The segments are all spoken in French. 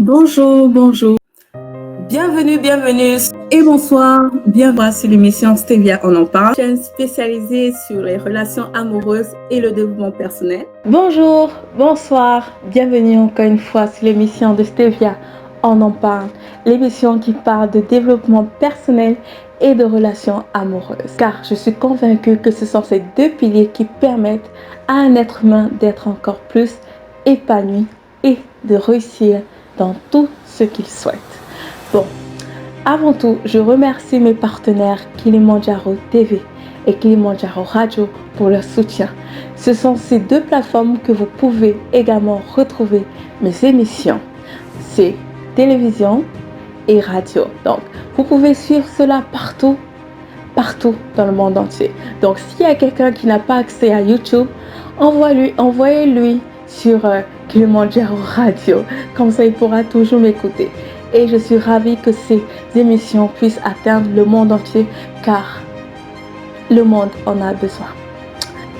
Bonjour, bonjour Bienvenue et bonsoir. Bienvenue sur l'émission Stevia On en parle, chaîne spécialisée sur les relations amoureuses et le développement personnel. Bonjour, bonsoir, bienvenue encore une fois sur l'émission de Stevia On en parle, l'émission qui parle de développement personnel et de relations amoureuses. Car je suis convaincue que ce sont ces deux piliers qui permettent à un être humain d'être encore plus épanoui et de réussir dans tout ce qu'il souhaite. Bon, avant tout, je remercie mes partenaires Kilimanjaro TV et Kilimanjaro Radio pour leur soutien. Ce sont ces deux plateformes que vous pouvez également retrouver mes émissions. C'est télévision et radio. Donc, vous pouvez suivre cela partout dans le monde entier. Donc, s'il y a quelqu'un qui n'a pas accès à YouTube, envoyez-lui sur Kilimanjaro Radio. Comme ça, il pourra toujours m'écouter. Et je suis ravie que ces émissions puissent atteindre le monde entier car le monde en a besoin.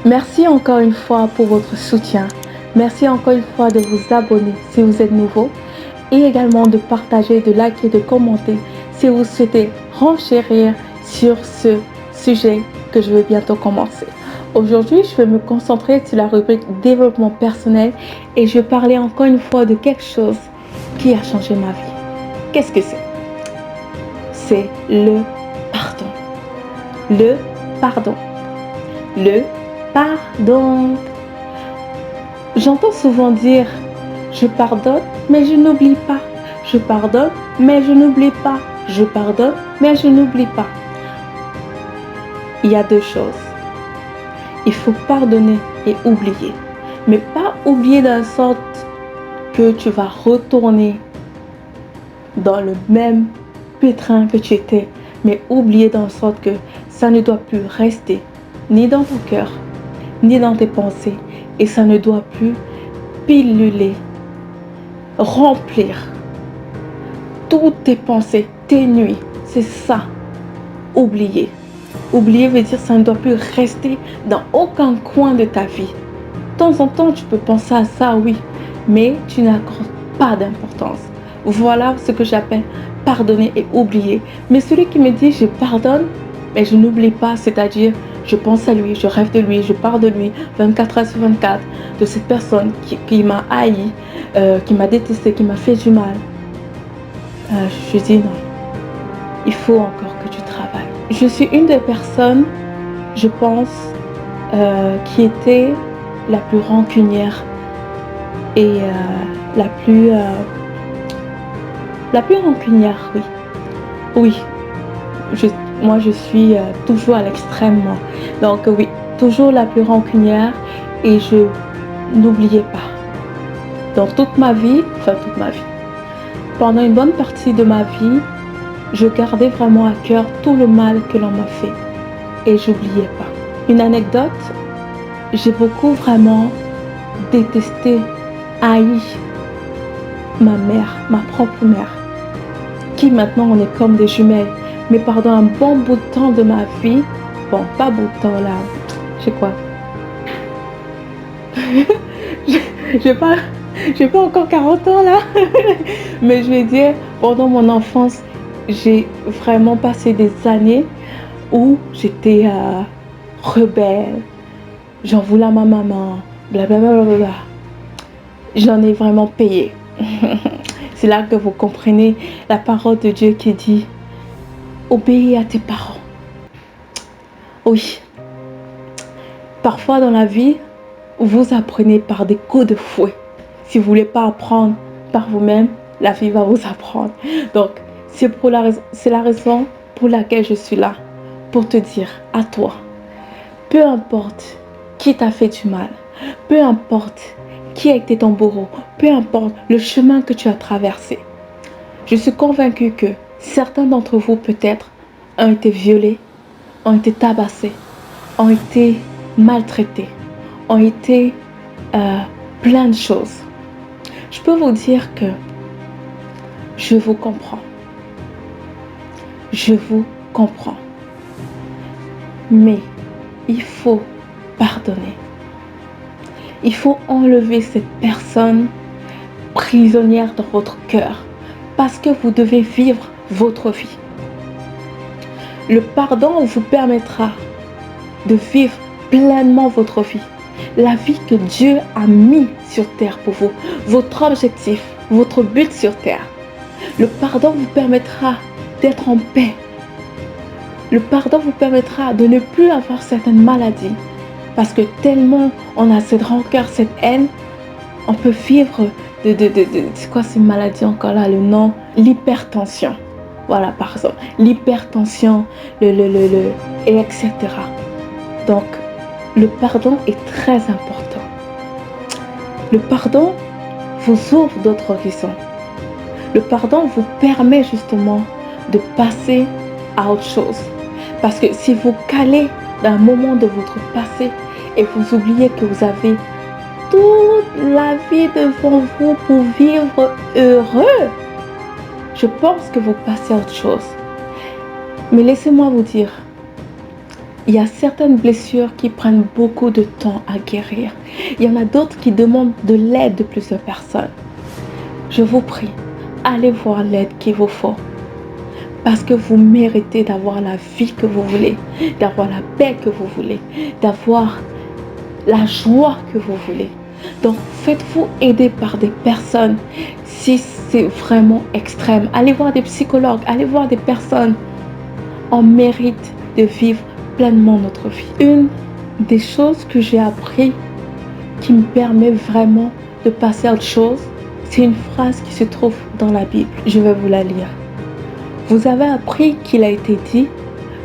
Merci encore une fois pour votre soutien. Merci encore une fois de vous abonner si vous êtes nouveau et également de partager, de liker, de commenter si vous souhaitez renchérir sur ce sujet que je vais bientôt commencer. Aujourd'hui, je vais me concentrer sur la rubrique développement personnel et je vais parler encore une fois de quelque chose qui a changé ma vie. Qu'est-ce que c'est? C'est le pardon. Le pardon. Le pardon. J'entends souvent dire je pardonne mais je n'oublie pas. Je pardonne mais je n'oublie pas. Je pardonne mais je n'oublie pas. Il y a deux choses. Il faut pardonner et oublier. Mais pas oublier de la sorte que tu vas retourner dans le même pétrin que tu étais, mais oublier dans la sorte que ça ne doit plus rester ni dans ton cœur, ni dans tes pensées, et ça ne doit plus piluler, remplir toutes tes pensées, tes nuits. C'est ça, oublier. Oublier veut dire que ça ne doit plus rester dans aucun coin de ta vie. De temps en temps, tu peux penser à ça, oui, mais tu n'accordes pas d'importance. Voilà ce que j'appelle pardonner et oublier. Mais celui qui me dit je pardonne, mais je n'oublie pas, c'est-à-dire je pense à lui, je rêve de lui, je parle de lui 24 heures sur 24, de cette personne qui m'a haï, qui m'a détesté, qui m'a fait du mal. Je dis non, il faut encore que tu travailles. Je suis une des personnes, je pense, qui était la plus rancunière et la plus rancunière, oui. Oui, moi je suis toujours à l'extrême, moi. Donc oui, toujours la plus rancunière et je n'oubliais pas. Dans toute ma vie, pendant une bonne partie de ma vie, je gardais vraiment à cœur tout le mal que l'on m'a fait et j'oubliais pas. Une anecdote, j'ai beaucoup vraiment détesté, haï ma mère, ma propre mère, qui maintenant on est comme des jumelles. Mais pendant un bon bout de temps de ma vie, bon, pas bout de temps là, je sais quoi, j'ai pas encore 40 ans là, mais je vais dire, pendant mon enfance, j'ai vraiment passé des années où j'étais rebelle, j'en voulais à ma maman, blablabla. J'en ai vraiment payé. C'est là que vous comprenez la parole de Dieu qui dit obéis à tes parents. Oui. Parfois dans la vie, vous apprenez par des coups de fouet. Si vous ne voulez pas apprendre par vous-même, la vie va vous apprendre. Donc, c'est la raison pour laquelle je suis là. Pour te dire à toi, peu importe qui t'a fait du mal, peu importe qui a été ton bourreau, peu importe le chemin que tu as traversé. Je suis convaincue que certains d'entre vous peut-être ont été violés, ont été tabassés, ont été maltraités, ont été plein de choses. Je peux vous dire que je vous comprends. Je vous comprends. Mais il faut pardonner. Il faut enlever cette personne prisonnière dans votre cœur parce que vous devez vivre votre vie. Le pardon vous permettra de vivre pleinement votre vie. La vie que Dieu a mis sur terre pour vous. Votre objectif, votre but sur terre. Le pardon vous permettra d'être en paix. Le pardon vous permettra de ne plus avoir certaines maladies. Parce que tellement on a cette rancœur, cette haine, on peut vivre c'est quoi ces maladies encore là, le nom? L'hypertension. Voilà, par exemple. L'hypertension, et etc. Donc, le pardon est très important. Le pardon vous ouvre d'autres horizons. Le pardon vous permet justement de passer à autre chose. Parce que si vous calez dans un moment de votre passé et vous oubliez que vous avez toute la vie devant vous pour vivre heureux, je pense que vous passez à autre chose. Mais laissez-moi vous dire, il y a certaines blessures qui prennent beaucoup de temps à guérir. Il y en a d'autres qui demandent de l'aide de plusieurs personnes. Je vous prie, allez voir l'aide qu'il vous faut. Parce que vous méritez d'avoir la vie que vous voulez, d'avoir la paix que vous voulez, d'avoir la joie que vous voulez. Donc, faites-vous aider par des personnes si c'est vraiment extrême. Allez voir des psychologues, allez voir des personnes. On mérite de vivre pleinement notre vie. Une des choses que j'ai appris qui me permet vraiment de passer à autre chose, c'est une phrase qui se trouve dans la Bible. Je vais vous la lire. Vous avez appris qu'il a été dit,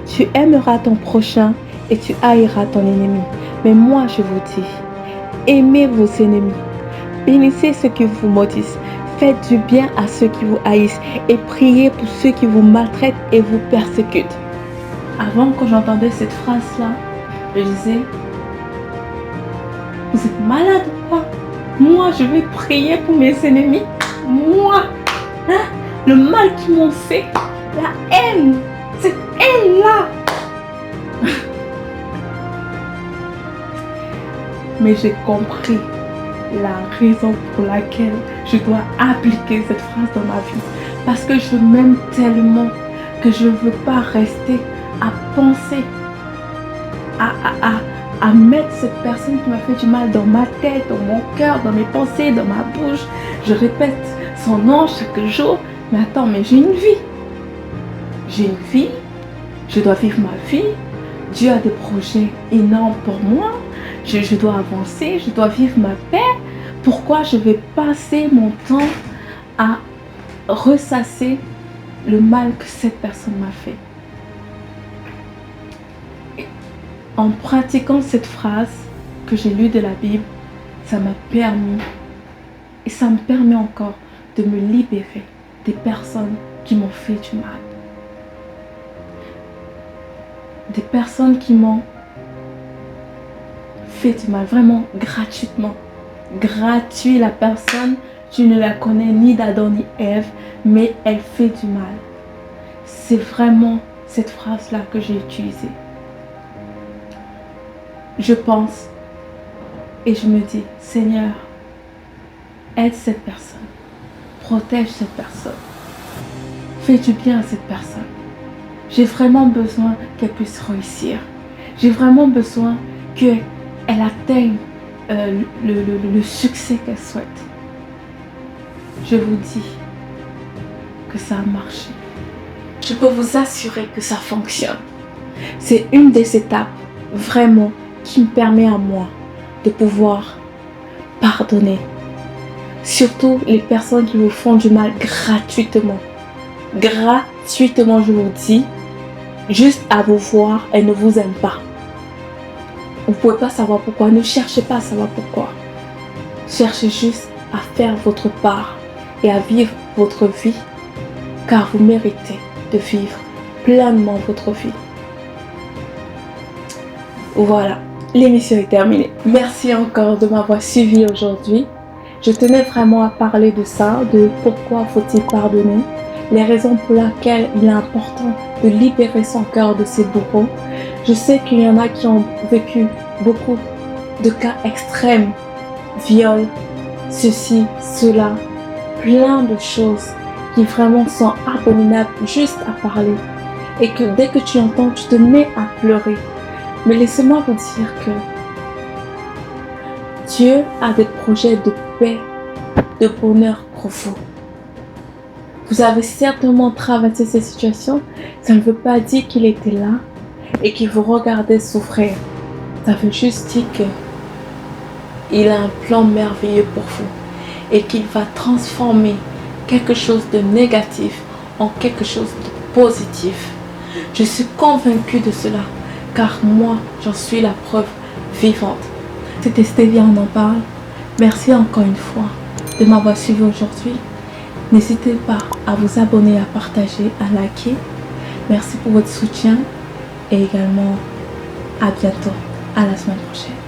tu aimeras ton prochain et tu haïras ton ennemi. Mais moi je vous dis, aimez vos ennemis, bénissez ceux qui vous maudissent, faites du bien à ceux qui vous haïssent et priez pour ceux qui vous maltraitent et vous persécutent. Avant que j'entendais cette phrase-là, je disais, vous êtes malade ou quoi? Moi, je vais prier pour mes ennemis. Moi, hein? Le mal qu'ils m'ont fait, la haine, cette haine-là. Mais j'ai compris la raison pour laquelle je dois appliquer cette phrase dans ma vie. Parce que je m'aime tellement que je ne veux pas rester à penser, à mettre cette personne qui m'a fait du mal dans ma tête, dans mon cœur, dans mes pensées, dans ma bouche. Je répète son nom chaque jour. Mais attends, mais j'ai une vie. J'ai une vie. Je dois vivre ma vie. Dieu a des projets énormes pour moi. Je dois avancer. Je dois vivre ma paix. Pourquoi je vais passer mon temps à ressasser le mal que cette personne m'a fait? En pratiquant cette phrase que j'ai lue de la Bible, ça m'a permis, et ça me permet encore de me libérer des personnes qui m'ont fait du mal. Des personnes qui m'ont fait du mal, vraiment gratuitement. Gratuit, la personne, tu ne la connais ni d'Adam ni Ève, mais elle fait du mal. C'est vraiment cette phrase-là que j'ai utilisée. Je pense et je me dis, Seigneur, aide cette personne, protège cette personne, fais du bien à cette personne. J'ai vraiment besoin qu'elle puisse réussir. J'ai vraiment besoin qu'elle atteigne le succès qu'elle souhaite. Je vous dis que ça a marché. Je peux vous assurer que ça fonctionne. C'est une des étapes vraiment qui me permet à moi de pouvoir pardonner. Surtout les personnes qui vous font du mal gratuitement. Gratuitement, je vous dis, juste à vous voir, elles ne vous aiment pas. Vous ne pouvez pas savoir pourquoi. Ne cherchez pas à savoir pourquoi. Cherchez juste à faire votre part et à vivre votre vie, car vous méritez de vivre pleinement votre vie. Voilà, l'émission est terminée. Merci encore de m'avoir suivi aujourd'hui. Je tenais vraiment à parler de ça, de pourquoi faut-il pardonner, les raisons pour lesquelles il est important de libérer son cœur de ses bourreaux. Je sais qu'il y en a qui ont vécu beaucoup de cas extrêmes, viol, ceci, cela, plein de choses qui vraiment sont abominables juste à parler. Et que dès que tu entends, tu te mets à pleurer. Mais laissez-moi vous dire que Dieu a des projets de paix, de bonheur pour vous. Vous avez certainement traversé ces situations. Ça ne veut pas dire qu'il était là et qu'il vous regardait souffrir. Ça veut juste dire qu'il a un plan merveilleux pour vous et qu'il va transformer quelque chose de négatif en quelque chose de positif. Je suis convaincue de cela, car moi, j'en suis la preuve vivante. C'était Stevia, on en parle. Merci encore une fois de m'avoir suivi aujourd'hui. N'hésitez pas à vous abonner, à partager, à liker. Merci pour votre soutien et également à bientôt, à la semaine prochaine.